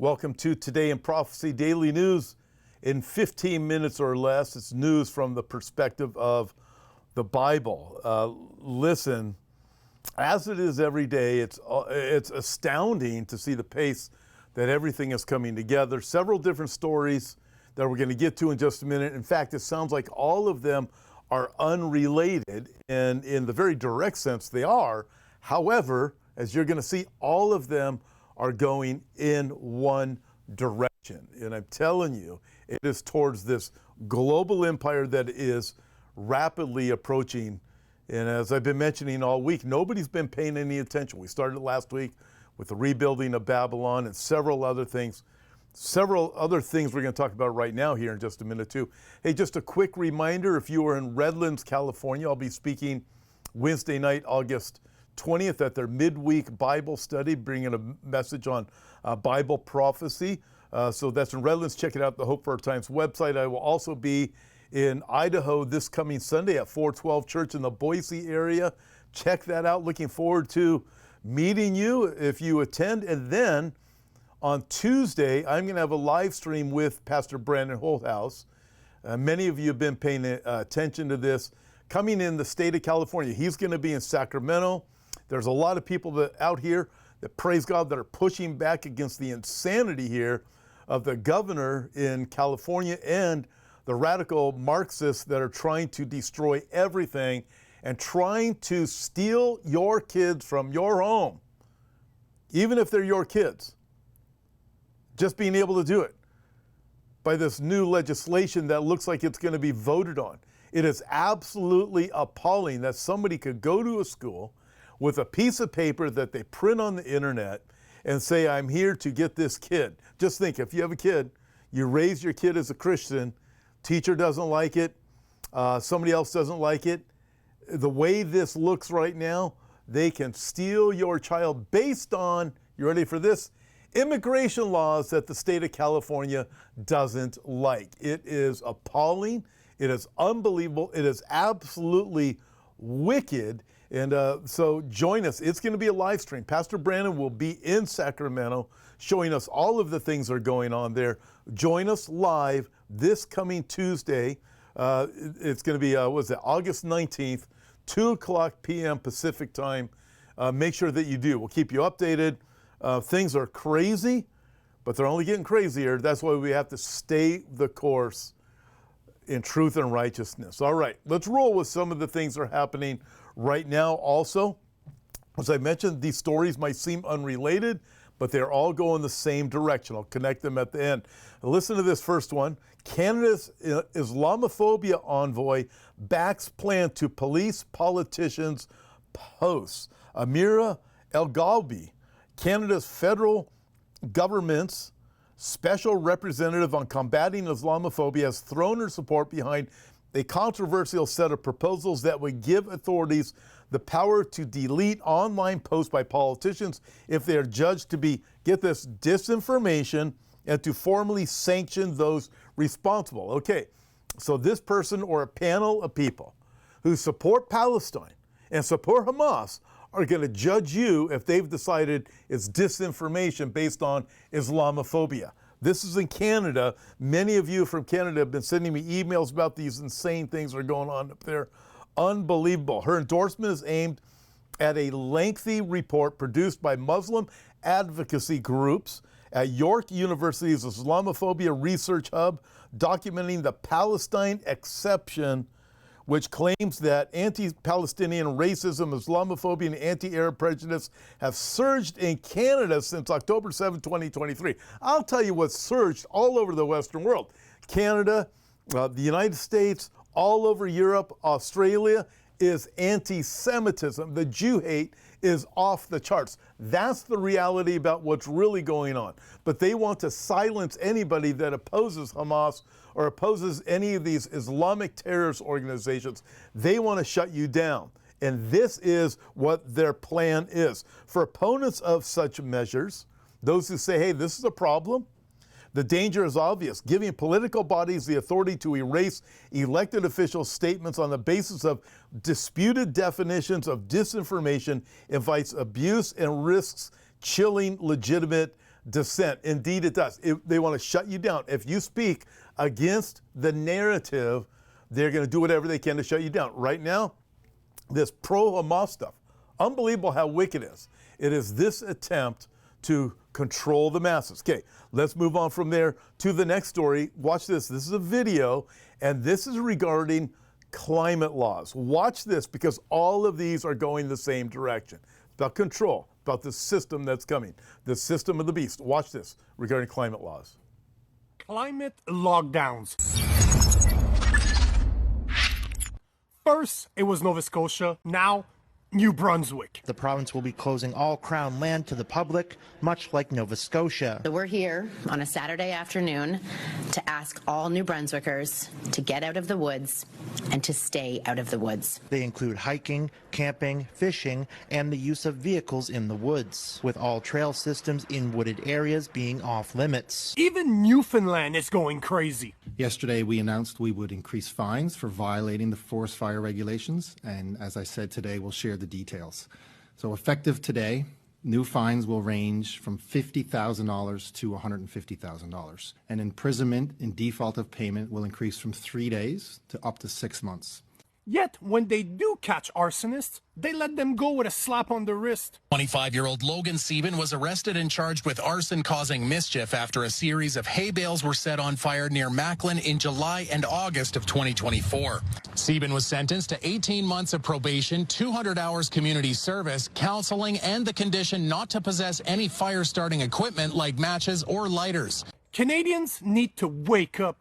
Welcome to Today in Prophecy Daily News. In 15 minutes or less, it's news from the perspective of the Bible. Listen, as it is every day, it's astounding to see the pace that everything is coming together. Several different stories that we're going to get to in just a minute. In fact, it sounds like all of them are unrelated, and in the very direct sense, they are. However, as you're going to see, all of them are going in one direction. And I'm telling you, it is towards this global empire that is rapidly approaching. And as I've been mentioning all week, nobody's been paying any attention. We started last week with the rebuilding of Babylon and several other things. Several other things we're going to talk about right now here in just a minute too. Hey, just a quick reminder, if you are in Redlands, California, I'll be speaking Wednesday night, August 20th at their midweek Bible study, bringing a message on Bible prophecy. So that's in Redlands. Check it out, the Hope for Our Times website. I will also be in Idaho this coming Sunday at 412 Church in the Boise area. Check that out. Looking forward to meeting you if you attend. And then on Tuesday, I'm going to have a live stream with Pastor Brandon Holthouse. Many of you have been paying attention to this. Coming in the state of California, he's going to be in Sacramento. There's a lot of people that out here that, praise God, that are pushing back against the insanity here of the governor in California and the radical Marxists that are trying to destroy everything and trying to steal your kids from your home, even if they're your kids. Just being able to do it by this new legislation that looks like it's going to be voted on. It is absolutely appalling that somebody could go to a school with a piece of paper that they print on the internet and say, I'm here to get this kid. Just think, if you have a kid, you raise your kid as a Christian, teacher doesn't like it, somebody else doesn't like it. The way this looks right now, they can steal your child based on, you ready for this? Immigration laws that the state of California doesn't like. It is appalling. It is unbelievable. It is absolutely wicked. And so join us. It's going to be a live stream. Pastor Brandon will be in Sacramento showing us all of the things that are going on there. Join us live this coming Tuesday. It's going to be, August 19th, 2 o'clock p.m. Pacific time. Make sure that you do. We'll keep you updated. Things are crazy, but they're only getting crazier. That's why we have to stay the course in truth and righteousness. All right, let's roll with some of the things that are happening right now. Also, as I mentioned, these stories might seem unrelated, but they're all going the same direction. I'll connect them at the end. Listen to this first one. Canada's Islamophobia envoy backs plan to police politicians' posts. Amira El-Galbi, Canada's federal government's special representative on combating Islamophobia, has thrown her support behind a controversial set of proposals that would give authorities the power to delete online posts by politicians if they are judged to be, get this, disinformation, and to formally sanction those responsible. Okay, so this person or a panel of people who support Palestine and support Hamas are going to judge you if they've decided it's disinformation based on Islamophobia. This is in Canada. Many of you from Canada have been sending me emails about these insane things that are going on up there. Unbelievable. Her endorsement is aimed at a lengthy report produced by Muslim advocacy groups at York University's Islamophobia Research Hub, documenting the Palestine exception, which claims that anti-Palestinian racism, Islamophobia, and anti-Arab prejudice have surged in Canada since October 7, 2023. I'll tell you what's surged all over the Western world. Canada, the United States, all over Europe, Australia, is anti-Semitism. The Jew hate is off the charts. That's the reality about what's really going on. But they want to silence anybody that opposes Hamas or opposes any of these Islamic terrorist organizations. They want to shut you down. And this is what their plan is. For opponents of such measures, those who say, hey, this is a problem, the danger is obvious. Giving political bodies the authority to erase elected officials' statements on the basis of disputed definitions of disinformation invites abuse and risks chilling legitimate dissent. Indeed, it does. They want to shut you down. If you speak against the narrative, they're going to do whatever they can to shut you down. Right now, this pro-Hamas stuff, unbelievable how wicked it is. It is this attempt to control the masses. Okay, let's move on from there to the next story. Watch this. This is a video, and this is regarding climate laws. Watch this, because all of these are going the same direction. It's about control, about the system that's coming, the system of the beast. Watch this regarding climate laws. Climate lockdowns. First, it was Nova Scotia. Now, New Brunswick. The province will be closing all Crown land to the public, much like Nova Scotia. So we're here on a Saturday afternoon to ask all New Brunswickers to get out of the woods and to stay out of the woods. They include hiking, camping, fishing, and the use of vehicles in the woods, with all trail systems in wooded areas being off limits. Even Newfoundland is going crazy. Yesterday, we announced we would increase fines for violating the forest fire regulations, and as I said today, we'll share the details. So effective today, new fines will range from $50,000 to $150,000, and imprisonment in default of payment will increase from 3 days to up to 6 months. Yet, when they do catch arsonists, they let them go with a slap on the wrist. 25-year-old Logan Sieben was arrested and charged with arson causing mischief after a series of hay bales were set on fire near Macklin in July and August of 2024. Sieben was sentenced to 18 months of probation, 200 hours community service, counseling, and the condition not to possess any fire-starting equipment like matches or lighters. Canadians need to wake up.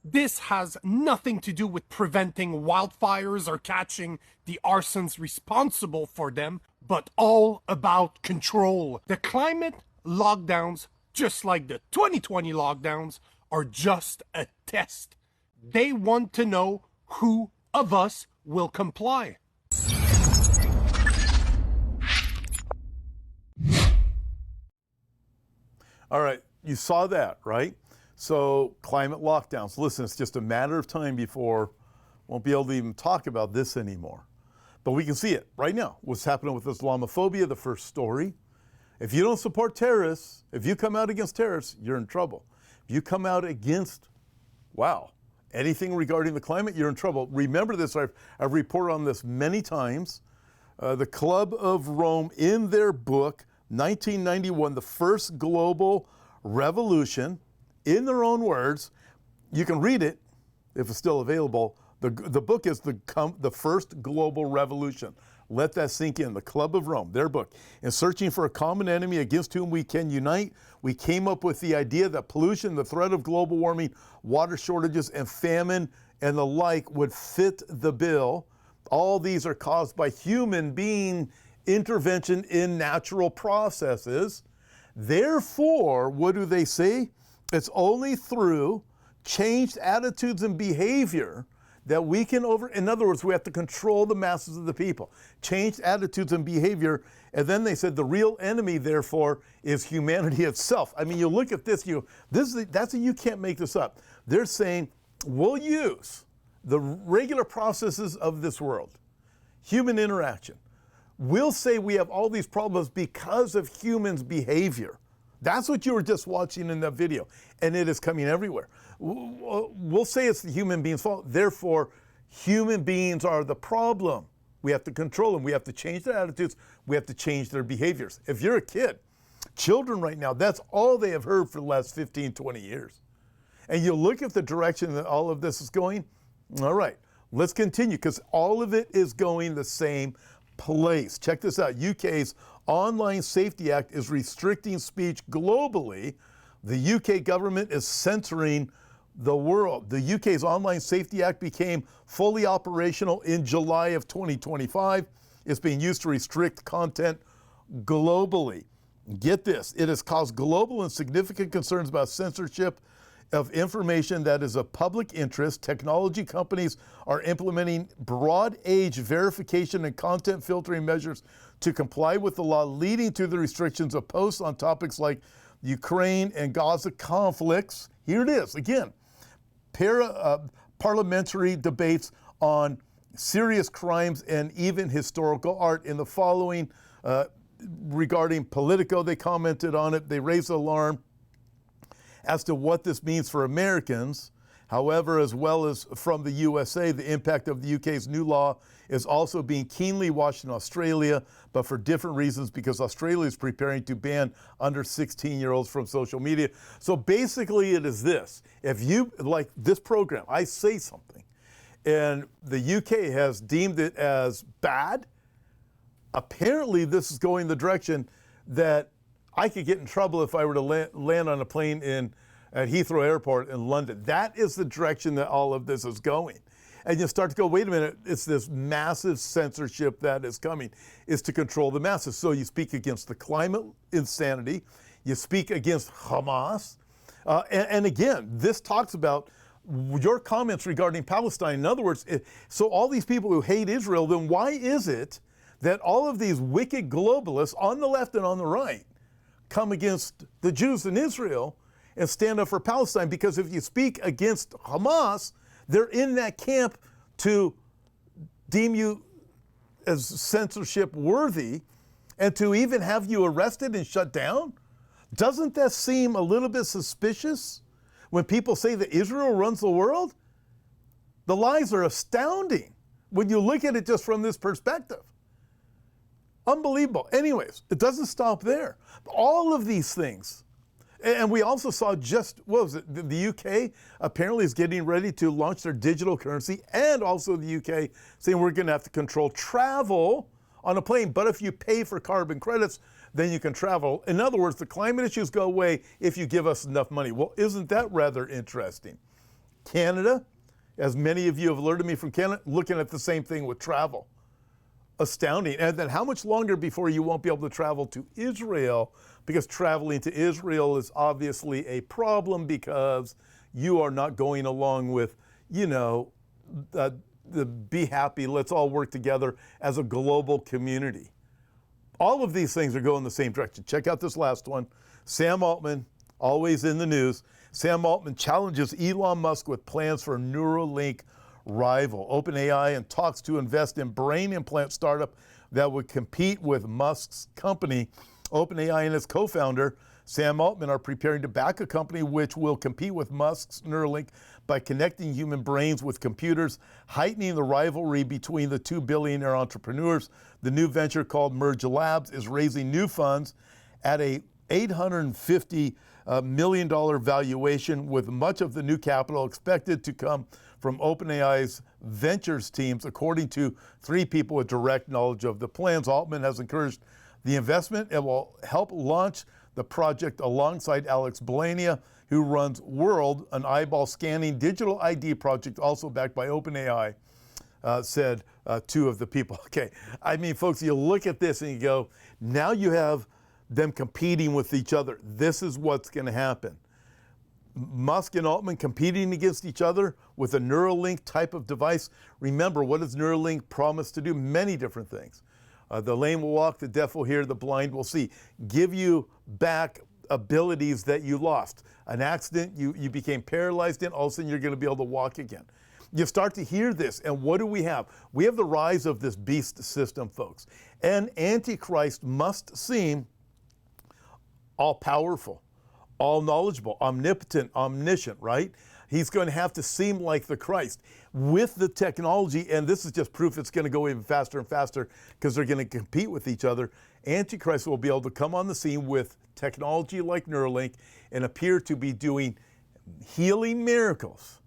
This has nothing to do with preventing wildfires or catching the arsons responsible for them, but all about control. The climate lockdowns, just like the 2020 lockdowns, are just a test. They want to know who of us will comply. All right, you saw that, right? So climate lockdowns. Listen, it's just a matter of time before won't be able to even talk about this anymore. But we can see it right now. What's happening with Islamophobia, the first story. If you don't support terrorists, if you come out against terrorists, you're in trouble. If you come out against, anything regarding the climate, you're in trouble. Remember this, I've reported on this many times. The Club of Rome, in their book, 1991, The First Global Revolution, in their own words, you can read it if it's still available. The book is the First Global Revolution. Let that sink in. The Club of Rome, their book. In searching for a common enemy against whom we can unite, we came up with the idea that pollution, the threat of global warming, water shortages, and famine, and the like would fit the bill. All these are caused by human being intervention in natural processes. Therefore, what do they say? It's only through changed attitudes and behavior that we can in other words, we have to control the masses of the people. Changed attitudes and behavior. And then they said the real enemy, therefore, is humanity itself. I mean, you look at this, you can't make this up. They're saying we'll use the regular processes of this world, human interaction. We'll say we have all these problems because of humans' behavior. That's what you were just watching in that video, and it is coming everywhere. We'll say it's the human being's fault. Therefore, human beings are the problem. We have to control them. We have to change their attitudes. We have to change their behaviors. If you're a kid, children right now, that's all they have heard for the last 15, 20 years. And you look at the direction that all of this is going, all right, let's continue, because all of it is going the same place. Check this out. UK's Online Safety Act is restricting speech globally. The UK government is censoring the world. The UK's Online Safety Act became fully operational in July of 2025. It's being used to restrict content globally. Get this, it has caused global and significant concerns about censorship of information that is of public interest. Technology companies are implementing broad age verification and content filtering measures to comply with the law, leading to the restrictions of posts on topics like Ukraine and Gaza conflicts. Here it is, again, parliamentary debates on serious crimes and even historical art. In the following regarding Politico, they commented on it. They raised alarm as to what this means for Americans. However, as well as from the USA, the impact of the UK's new law is also being keenly watched in Australia, but for different reasons, because Australia is preparing to ban under 16-year-olds from social media. So basically it is this. If you, like this program, I say something, and the UK has deemed it as bad, apparently this is going the direction that I could get in trouble if I were to land on a plane at Heathrow Airport in London. That is the direction that all of this is going. And you start to go, wait a minute, it's this massive censorship that is coming, is to control the masses. So you speak against the climate insanity, you speak against Hamas, and again, this talks about your comments regarding Palestine. In other words, so all these people who hate Israel, then why is it that all of these wicked globalists on the left and on the right come against the Jews in Israel and stand up for Palestine? Because if you speak against Hamas, they're in that camp to deem you as censorship worthy and to even have you arrested and shut down. Doesn't that seem a little bit suspicious when people say that Israel runs the world? The lies are astounding when you look at it just from this perspective. Unbelievable. Anyways, it doesn't stop there. All of these things. And we also saw just, what was it, the UK apparently is getting ready to launch their digital currency, and also the UK saying we're going to have to control travel on a plane. But if you pay for carbon credits, then you can travel. In other words, the climate issues go away if you give us enough money. Well, isn't that rather interesting? Canada, as many of you have alerted me from Canada, looking at the same thing with travel. Astounding. And then how much longer before you won't be able to travel to Israel? Because traveling to Israel is obviously a problem because you are not going along with, you know, the be happy, let's all work together as a global community. All of these things are going the same direction. Check out this last one. Sam Altman, always in the news. Sam Altman challenges Elon Musk with plans for Neuralink rival. OpenAI and talks to invest in brain implant startup that would compete with Musk's company. OpenAI and its co-founder, Sam Altman, are preparing to back a company which will compete with Musk's Neuralink by connecting human brains with computers, heightening the rivalry between the two billionaire entrepreneurs. The new venture, called Merge Labs, is raising new funds at a $850 million valuation, with much of the new capital expected to come from OpenAI's ventures teams, according to three people with direct knowledge of the plans. Altman has encouraged the investment. It will help launch the project alongside Alex Blania, who runs World, an eyeball scanning digital ID project also backed by OpenAI, said two of the people. Okay, I mean, folks, you look at this and you go, now you have them competing with each other. This is what's going to happen. Musk and Altman competing against each other with a Neuralink type of device. Remember, what does Neuralink promise to do? Many different things. The lame will walk, the deaf will hear, the blind will see. Give you back abilities that you lost. An accident, you became paralyzed in, all of a sudden you're going to be able to walk again. You start to hear this, and what do we have? We have the rise of this beast system, folks. And Antichrist must seem all-powerful, all-knowledgeable, omnipotent, omniscient, right? He's going to have to seem like the Christ with the technology, and this is just proof it's going to go even faster and faster because they're going to compete with each other. Antichrist will be able to come on the scene with technology like Neuralink and appear to be doing healing miracles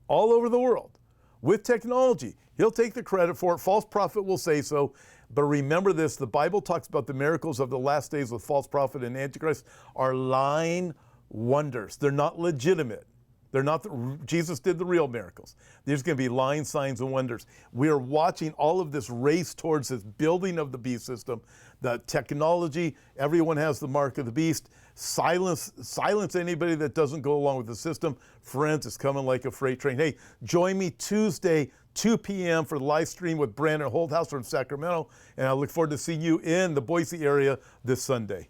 all over the world with technology. He'll take the credit for it. False prophet will say so. But remember this, the Bible talks about the miracles of the last days with false prophet and Antichrist are lying wonders. They're not legitimate. They're not, Jesus did the real miracles. There's going to be lying signs and wonders. We are watching all of this race towards this building of the beast system, the technology. Everyone has the mark of the beast. Silence anybody that doesn't go along with the system. Friends, it's coming like a freight train. Hey, join me Tuesday, 2 p.m. for the live stream with Brandon Holthouse from Sacramento. And I look forward to seeing you in the Boise area this Sunday.